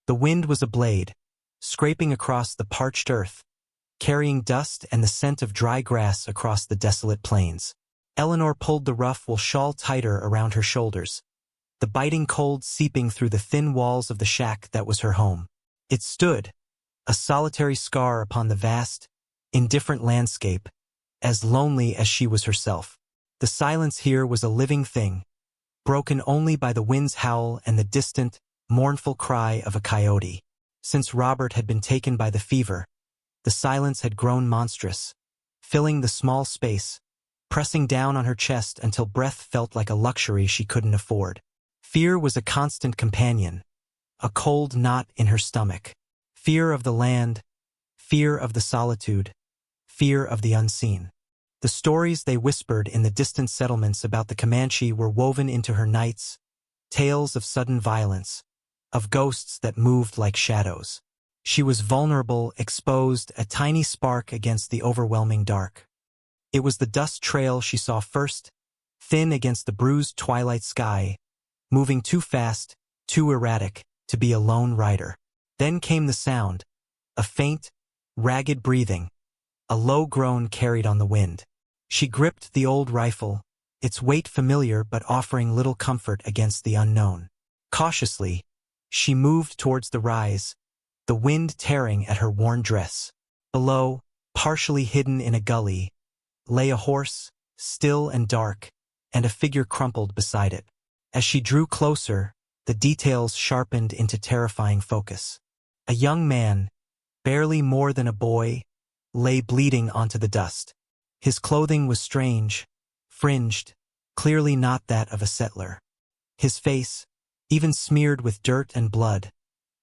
The wind was a blade, scraping across the parched earth, carrying dust and the scent of dry grass across the desolate plains. Eleanor pulled the rough wool shawl tighter around her shoulders, the biting cold seeping through the thin walls of the shack that was her home. It stood, a solitary scar upon the vast, indifferent landscape, as lonely as she was herself. The silence here was a living thing, broken only by the wind's howl and the distant, mournful cry of a coyote. Since Robert had been taken by the fever, the silence had grown monstrous, filling the small space, pressing down on her chest until breath felt like a luxury she couldn't afford. Fear was a constant companion, a cold knot in her stomach. Fear of the land, fear of the solitude, fear of the unseen. The stories they whispered in the distant settlements about the Comanche were woven into her nights, tales of sudden violence, of ghosts that moved like shadows. She was vulnerable, exposed, a tiny spark against the overwhelming dark. It was the dust trail she saw first, thin against the bruised twilight sky, moving too fast, too erratic, to be a lone rider. Then came the sound, a faint, ragged breathing, a low groan carried on the wind. She gripped the old rifle, its weight familiar but offering little comfort against the unknown. Cautiously, she moved towards the rise, the wind tearing at her worn dress. Below, partially hidden in a gully, lay a horse, still and dark, and a figure crumpled beside it. As she drew closer, the details sharpened into terrifying focus. A young man, barely more than a boy, lay bleeding onto the dust. His clothing was strange, fringed, clearly not that of a settler. His face, even smeared with dirt and blood,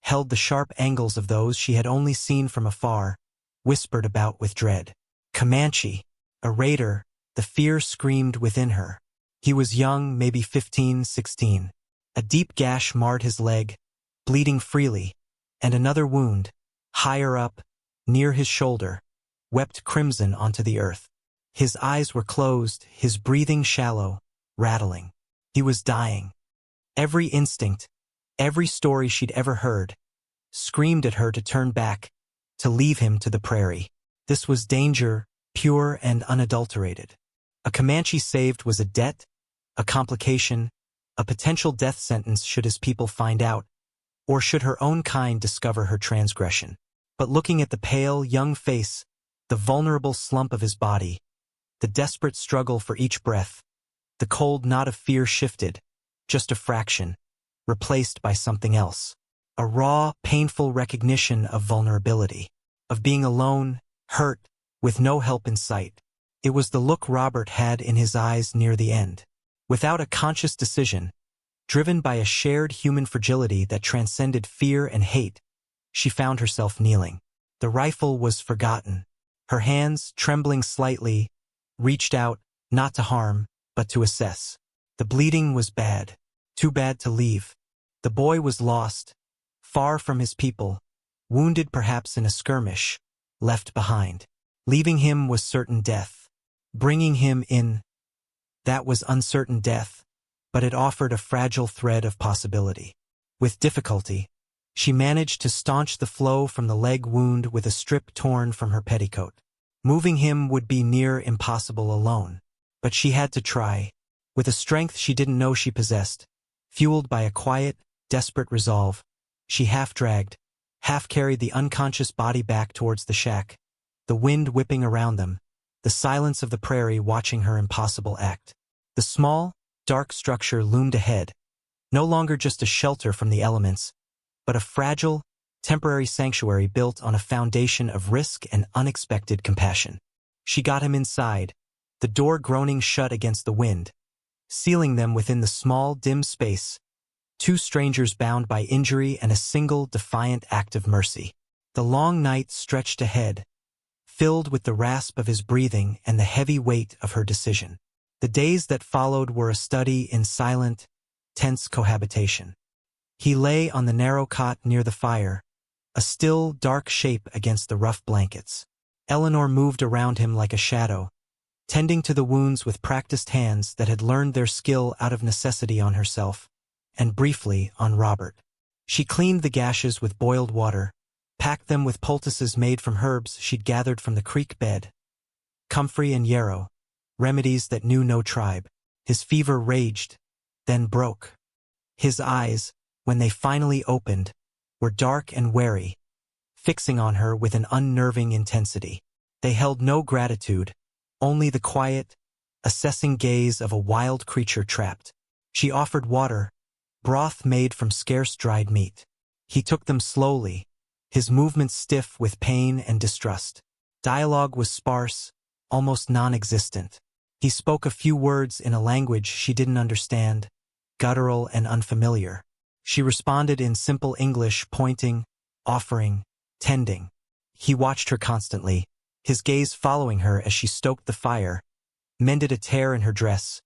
held the sharp angles of those she had only seen from afar, whispered about with dread. Comanche, a raider, the fear screamed within her. He was young, maybe 15, 16. A deep gash marred his leg, bleeding freely, and another wound, higher up, near his shoulder, wept crimson onto the earth. His eyes were closed, his breathing shallow, rattling. He was dying. Every instinct, every story she'd ever heard, screamed at her to turn back, to leave him to the prairie. This was danger, pure and unadulterated. A Comanche saved was a debt, a complication, a potential death sentence should his people find out, or should her own kind discover her transgression. But looking at the pale, young face, the vulnerable slump of his body, the desperate struggle for each breath, the cold knot of fear shifted, just a fraction, replaced by something else. A raw, painful recognition of vulnerability, of being alone, hurt, with no help in sight. It was the look Robert had in his eyes near the end. Without a conscious decision, driven by a shared human fragility that transcended fear and hate, she found herself kneeling. The rifle was forgotten. Her hands, trembling slightly, reached out, not to harm, but to assess. The bleeding was bad, too bad to leave. The boy was lost, far from his people, wounded perhaps in a skirmish, left behind. Leaving him was certain death. Bringing him in, that was uncertain death, but it offered a fragile thread of possibility. With difficulty, she managed to staunch the flow from the leg wound with a strip torn from her petticoat. Moving him would be near impossible alone, but she had to try, with a strength she didn't know she possessed. Fueled by a quiet, desperate resolve, she half-dragged, half-carried the unconscious body back towards the shack, the wind whipping around them, the silence of the prairie watching her impossible act. The small, dark structure loomed ahead, no longer just a shelter from the elements, but a fragile, temporary sanctuary built on a foundation of risk and unexpected compassion. She got him inside, the door groaning shut against the wind, sealing them within the small, dim space, two strangers bound by injury and a single, defiant act of mercy. The long night stretched ahead, filled with the rasp of his breathing and the heavy weight of her decision. The days that followed were a study in silent, tense cohabitation. He lay on the narrow cot near the fire, a still, dark shape against the rough blankets. Eleanor moved around him like a shadow, tending to the wounds with practiced hands that had learned their skill out of necessity on herself, and briefly on Robert. She cleaned the gashes with boiled water, packed them with poultices made from herbs she'd gathered from the creek bed. Comfrey and yarrow, remedies that knew no tribe. His fever raged, then broke. His eyes, when they finally opened, were dark and wary, fixing on her with an unnerving intensity. They held no gratitude, only the quiet, assessing gaze of a wild creature trapped. She offered water, broth made from scarce dried meat. He took them slowly, his movements stiff with pain and distrust. Dialogue was sparse, almost non-existent. He spoke a few words in a language she didn't understand, guttural and unfamiliar. She responded in simple English, pointing, offering, tending. He watched her constantly, his gaze following her as she stoked the fire, mended a tear in her dress,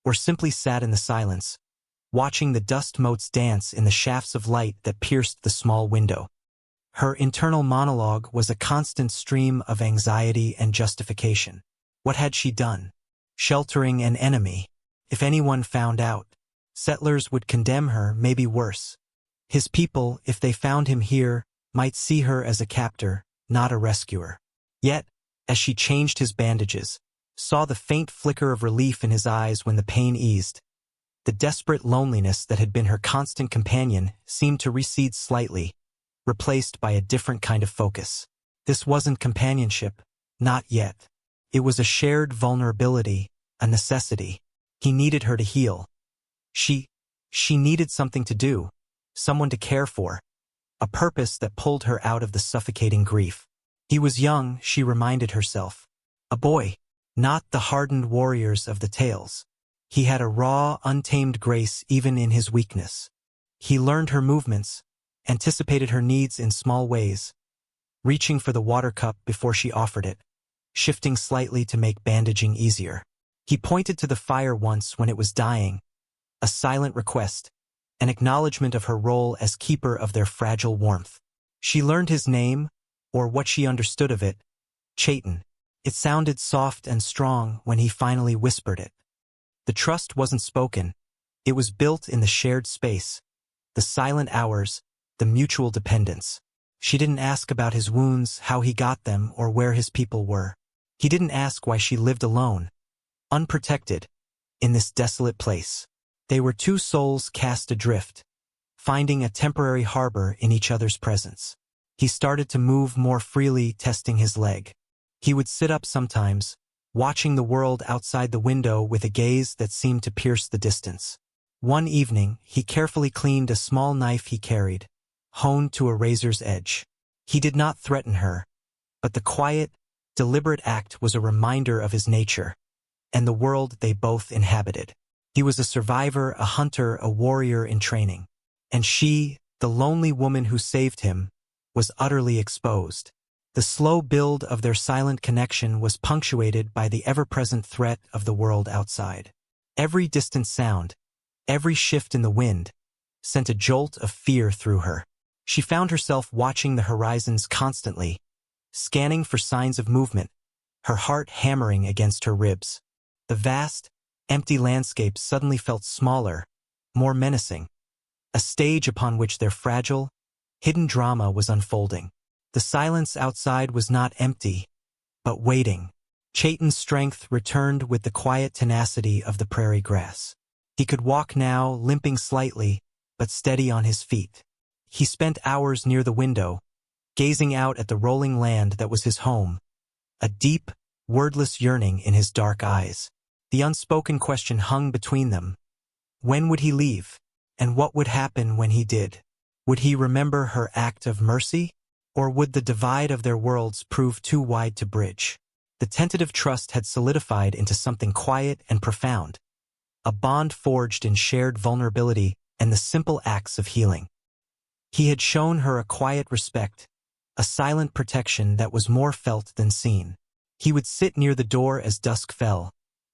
or simply sat in the silence, watching the dust motes dance in the shafts of light that pierced the small window. Her internal monologue was a constant stream of anxiety and justification. What had she done? Sheltering an enemy. If anyone found out, settlers would condemn her, maybe worse. His people, if they found him here, might see her as a captor, not a rescuer. Yet, as she changed his bandages, saw the faint flicker of relief in his eyes when the pain eased, the desperate loneliness that had been her constant companion seemed to recede slightly, replaced by a different kind of focus. This wasn't companionship, not yet. It was a shared vulnerability, a necessity. He needed her to heal. She needed something to do, someone to care for, a purpose that pulled her out of the suffocating grief. He was young, she reminded herself. A boy, not the hardened warriors of the tales. He had a raw, untamed grace even in his weakness. He learned her movements, anticipated her needs in small ways, reaching for the water cup before she offered it, shifting slightly to make bandaging easier. He pointed to the fire once when it was dying, a silent request, an acknowledgement of her role as keeper of their fragile warmth. She learned his name, or what she understood of it, Chayton. It sounded soft and strong when he finally whispered it. The trust wasn't spoken. It was built in the shared space, the silent hours, the mutual dependence. She didn't ask about his wounds, how he got them, or where his people were. He didn't ask why she lived alone, unprotected, in this desolate place. They were two souls cast adrift, finding a temporary harbor in each other's presence. He started to move more freely, testing his leg. He would sit up sometimes, watching the world outside the window with a gaze that seemed to pierce the distance. One evening, he carefully cleaned a small knife he carried, honed to a razor's edge. He did not threaten her, but the quiet, deliberate act was a reminder of his nature, and the world they both inhabited. He was a survivor, a hunter, a warrior in training. And she, the lonely woman who saved him, was utterly exposed. The slow build of their silent connection was punctuated by the ever-present threat of the world outside. Every distant sound, every shift in the wind, sent a jolt of fear through her. She found herself watching the horizons constantly, scanning for signs of movement, her heart hammering against her ribs. The vast, empty landscape suddenly felt smaller, more menacing, a stage upon which their fragile, hidden drama was unfolding. The silence outside was not empty, but waiting. Chayton's strength returned with the quiet tenacity of the prairie grass. He could walk now, limping slightly, but steady on his feet. He spent hours near the window, gazing out at the rolling land that was his home, a deep, wordless yearning in his dark eyes. The unspoken question hung between them. When would he leave? And what would happen when he did? Would he remember her act of mercy? Or would the divide of their worlds prove too wide to bridge? The tentative trust had solidified into something quiet and profound, a bond forged in shared vulnerability and the simple acts of healing. He had shown her a quiet respect, a silent protection that was more felt than seen. He would sit near the door as dusk fell,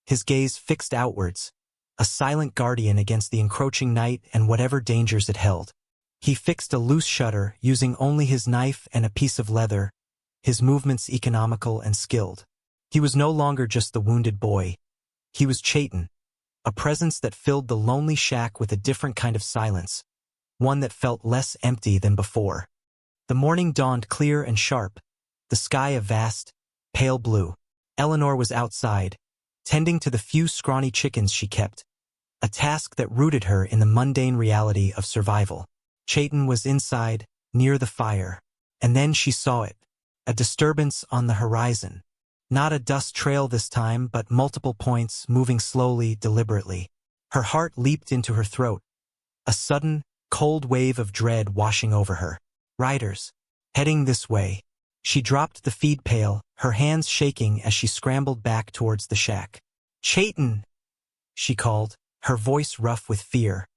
his gaze fixed outwards, a silent guardian against the encroaching night and whatever dangers it held. He fixed a loose shutter, using only his knife and a piece of leather, his movements economical and skilled. He was no longer just the wounded boy. He was Chayton, a presence that filled the lonely shack with a different kind of silence, one that felt less empty than before. The morning dawned clear and sharp, the sky a vast, pale blue. Eleanor was outside, tending to the few scrawny chickens she kept, a task that rooted her in the mundane reality of survival. Chayton was inside, near the fire, and then she saw it, a disturbance on the horizon. Not a dust trail this time, but multiple points moving slowly, deliberately. Her heart leaped into her throat, a sudden, cold wave of dread washing over her. Riders. Heading this way. She dropped the feed pail, her hands shaking as she scrambled back towards the shack. "Chayton!" she called, her voice rough with fear.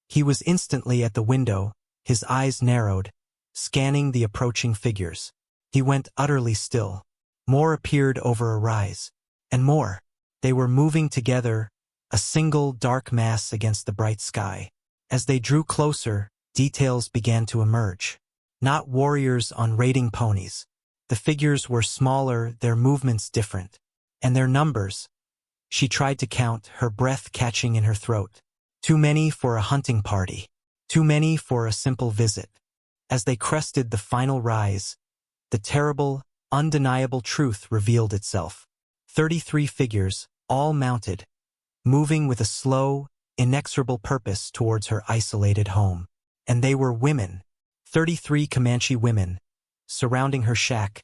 He was instantly at the window, his eyes narrowed, scanning the approaching figures. He went utterly still. More appeared over a rise. And more. They were moving together, a single dark mass against the bright sky. As they drew closer, details began to emerge. Not warriors on raiding ponies. The figures were smaller, their movements different. And their numbers. She tried to count, her breath catching in her throat. Too many for a hunting party. Too many for a simple visit. As they crested the final rise, the terrible, undeniable truth revealed itself. 33 figures, all mounted, moving with a slow, inexorable purpose towards her isolated home. And they were women. 33 Comanche women, surrounding her shack,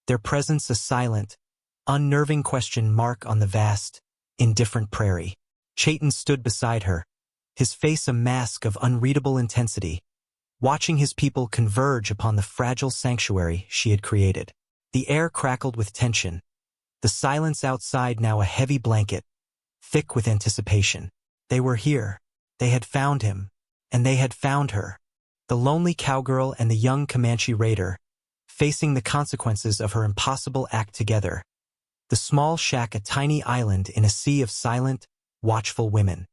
their presence a silent, unnerving question mark on the vast, indifferent prairie. Chayton stood beside her, his face a mask of unreadable intensity, watching his people converge upon the fragile sanctuary she had created. The air crackled with tension, the silence outside now a heavy blanket, thick with anticipation. They were here. They had found him, and they had found her. The lonely cowgirl and the young Comanche raider, facing the consequences of her impossible act together. The small shack a tiny island in a sea of silent, watchful women.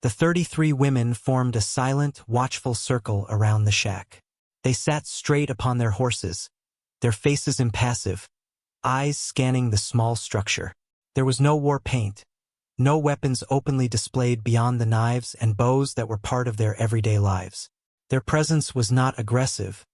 The 33 women formed a silent, watchful circle around the shack. They sat straight upon their horses, their faces impassive, eyes scanning the small structure. There was no war paint, no weapons openly displayed beyond the knives and bows that were part of their everyday lives. Their presence was not aggressive,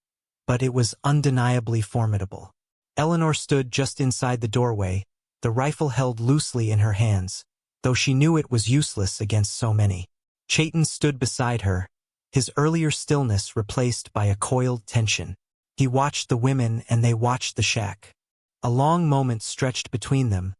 but it was undeniably formidable. Eleanor stood just inside the doorway, the rifle held loosely in her hands, though she knew it was useless against so many. Chayton stood beside her, his earlier stillness replaced by a coiled tension. He watched the women and they watched the shack. A long moment stretched between them,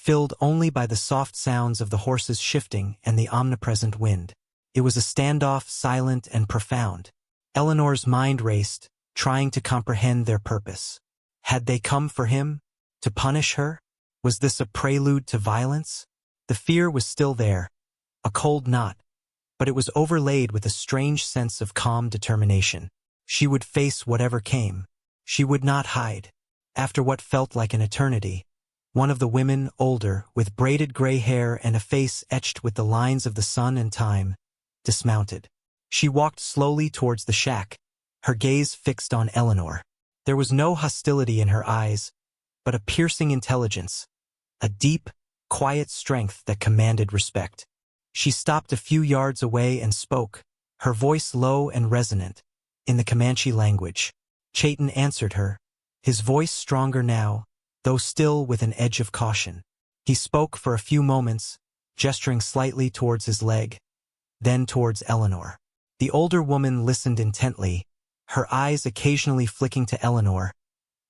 filled only by the soft sounds of the horses shifting and the omnipresent wind. It was a standoff, silent and profound. Eleanor's mind raced, trying to comprehend their purpose. Had they come for him? To punish her? Was this a prelude to violence? The fear was still there, a cold knot, but it was overlaid with a strange sense of calm determination. She would face whatever came. She would not hide. After what felt like an eternity, one of the women, older, with braided gray hair and a face etched with the lines of the sun and time, dismounted. She walked slowly towards the shack, her gaze fixed on Eleanor. There was no hostility in her eyes, but a piercing intelligence, a deep, quiet strength that commanded respect. She stopped a few yards away and spoke, her voice low and resonant, in the Comanche language. Chayton answered her, his voice stronger now, though still with an edge of caution. He spoke for a few moments, gesturing slightly towards his leg, then towards Eleanor. The older woman listened intently, her eyes occasionally flicking to Eleanor,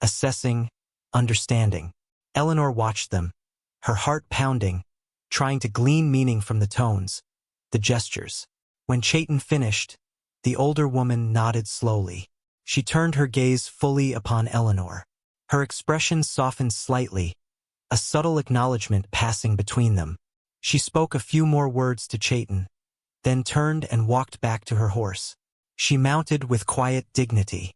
assessing, understanding. Eleanor watched them, her heart pounding, trying to glean meaning from the tones, the gestures. When Chayton finished, the older woman nodded slowly. She turned her gaze fully upon Eleanor. Her expression softened slightly, a subtle acknowledgement passing between them. She spoke a few more words to Chayton, then turned and walked back to her horse. She mounted with quiet dignity.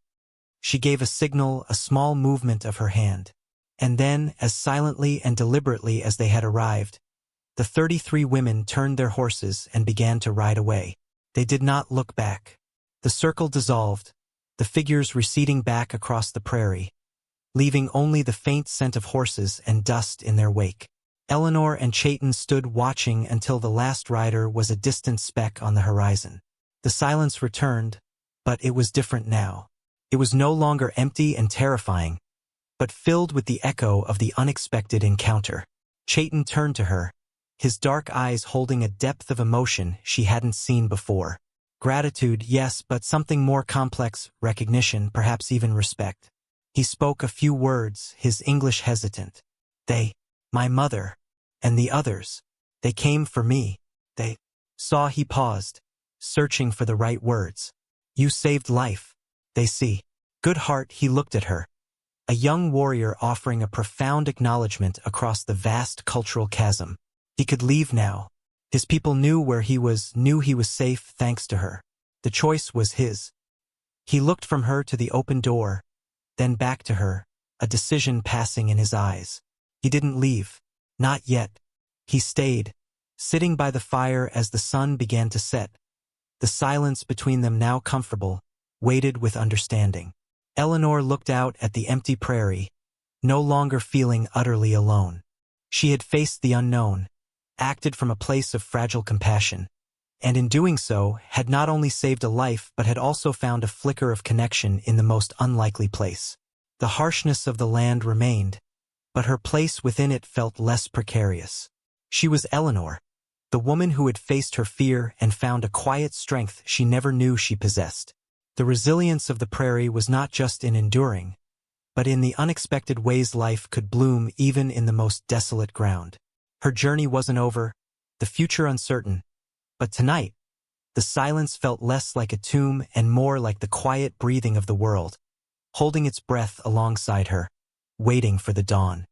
She gave a signal, a small movement of her hand. And then, as silently and deliberately as they had arrived, the 33 women turned their horses and began to ride away. They did not look back. The circle dissolved, the figures receding back across the prairie, leaving only the faint scent of horses and dust in their wake. Eleanor and Chayton stood watching until the last rider was a distant speck on the horizon. The silence returned, but it was different now. It was no longer empty and terrifying, but filled with the echo of the unexpected encounter. Chayton turned to her, his dark eyes holding a depth of emotion she hadn't seen before. Gratitude, yes, but something more complex, recognition, perhaps even respect. He spoke a few words, his English hesitant. They, my mother, and the others, they came for me. They saw. He paused, searching for the right words. You saved life. They see. Good heart. He looked at her, a young warrior offering a profound acknowledgement across the vast cultural chasm. He could leave now. His people knew where he was, knew he was safe thanks to her. The choice was his. He looked from her to the open door, then back to her, a decision passing in his eyes. He didn't leave. Not yet. He stayed, sitting by the fire as the sun began to set. The silence between them, now comfortable, waited with understanding. Eleanor looked out at the empty prairie, no longer feeling utterly alone. She had faced the unknown, acted from a place of fragile compassion, and in doing so had not only saved a life but had also found a flicker of connection in the most unlikely place. The harshness of the land remained, but her place within it felt less precarious. She was Eleanor, the woman who had faced her fear and found a quiet strength she never knew she possessed. The resilience of the prairie was not just in enduring, but in the unexpected ways life could bloom even in the most desolate ground. Her journey wasn't over, the future uncertain, but tonight, the silence felt less like a tomb and more like the quiet breathing of the world, holding its breath alongside her, waiting for the dawn.